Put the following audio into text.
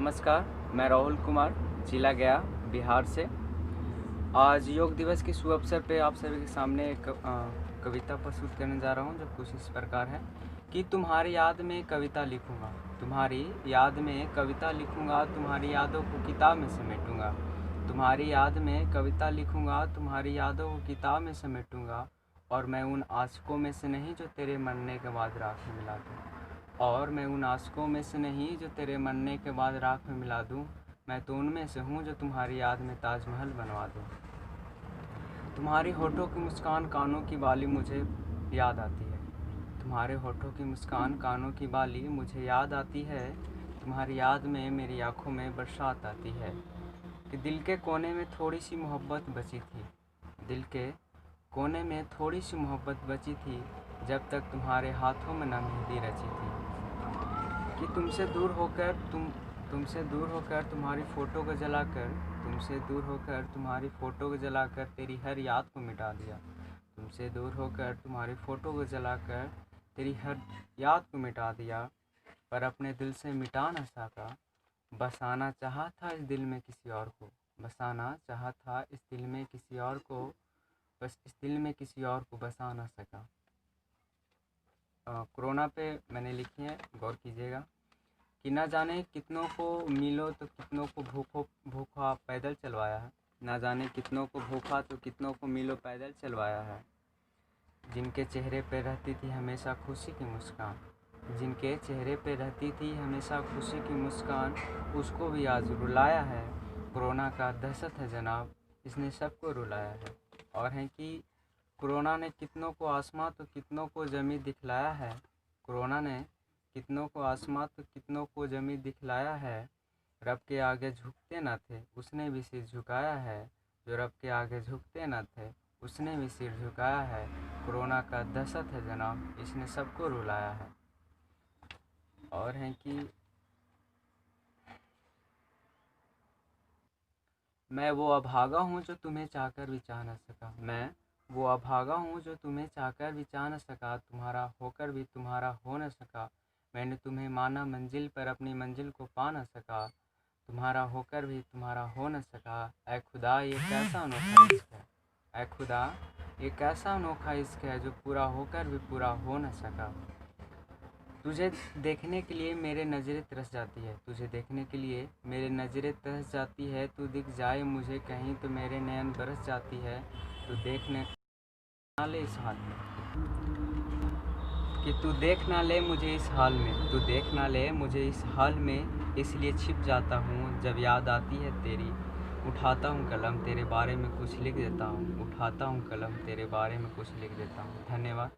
नमस्कार, मैं राहुल कुमार, जिला गया, बिहार से। आज योग दिवस के शुभ अवसर पे आप सभी के सामने एक कविता प्रस्तुत करने जा रहा हूँ, जो कुछ इस प्रकार है कि तुम्हारी याद में कविता लिखूँगा, तुम्हारी याद में कविता लिखूँगा, तुम्हारी यादों को किताब में समेटूँगा। तुम्हारी याद में कविता लिखूँगा, तुम्हारी यादों को किताब में समेटूँगा। और मैं उन आशिकों में से नहीं जो तेरे मरने के बाद राख में मिला दूँ। और मैं उन आशिकों में से नहीं जो तेरे मरने के बाद राख में मिला दूँ। मैं तो उनमें से हूँ जो तुम्हारी याद में ताजमहल बनवा दूँ। तुम्हारी होठों की मुस्कान, कानों की बाली मुझे याद आती है। तुम्हारे होठों की मुस्कान, कानों की बाली मुझे याद आती है। तुम्हारी याद में मेरी आँखों में बरसात आती है कि दिल के कोने में थोड़ी सी मोहब्बत बची थी। दिल के कोने में थोड़ी सी मोहब्बत बची थी, जब तक तुम्हारे हाथों में न मेहंदी रची थी। कि तुमसे दूर होकर तुम्हारी फ़ोटो को जलाकर, तुमसे दूर होकर तुम्हारी फ़ोटो को जलाकर तेरी हर याद को मिटा दिया। तुमसे दूर होकर तुम्हारी फ़ोटो को जलाकर तेरी हर याद को मिटा दिया, पर अपने दिल से मिटा न सका। बसाना चाहा था इस दिल में किसी और को, बसाना चाहा था इस दिल में किसी और को, बस इस दिल में किसी और को बसा ना सका। कोरोना पे मैंने लिखी है, गौर कीजिएगा। कि ना जाने कितनों को मिलो तो कितनों को भूखा पैदल चलवाया है। ना जाने कितनों को भूखा तो कितनों को मिलो पैदल चलवाया है। जिनके चेहरे पे रहती थी हमेशा खुशी की मुस्कान, जिनके चेहरे पे रहती थी हमेशा खुशी की मुस्कान, उसको भी आज रुलाया है। कोरोना का दहशत है जनाब, इसने सबको रुलाया है। और है कि कोरोना ने कितनों को आसमां तो कितनों को ज़मीं दिखलाया है। कोरोना ने कितनों को आसमां तो कितनों को ज़मीं दिखलाया है। रब के आगे झुकते न थे, उसने भी सिर झुकाया है। जो रब के आगे झुकते न थे, उसने भी सिर झुकाया है। कोरोना का दहशत है जनाब, इसने सबको रुलाया है। और है कि मैं वो अभागा हूँ जो तुम्हें चाहकर भी चाह न सका। मैं वो अभागा हूँ जो तुम्हें चाहकर भी चाह न सका, तुम्हारा होकर भी तुम्हारा हो न सका। मैंने तुम्हें माना मंजिल पर अपनी मंजिल को पा न सका, तुम्हारा होकर भी तुम्हारा हो न सका। ऐ खुदा ये कैसा अनोखा इश्क है, ऐ खुदा ये कैसा अनोखा इश्क है, जो पूरा होकर भी पूरा हो न सका। तुझे देखने के लिए मेरे नज़रें तरस जाती है, तुझे देखने के लिए मेरे नज़रें तरस जाती है। तू दिख जाए मुझे कहीं तो मेरे नयन बरस जाती है। तू देख ना ले इस हाल में, कि तू देख ना ले मुझे इस हाल में, तू देख ना ले मुझे इस हाल में। इसलिए छिप जाता हूँ जब याद आती है तेरी, उठाता हूँ कलम तेरे बारे में कुछ लिख देता हूँ, उठाता हूँ कलम तेरे बारे में कुछ लिख देता हूँ। धन्यवाद।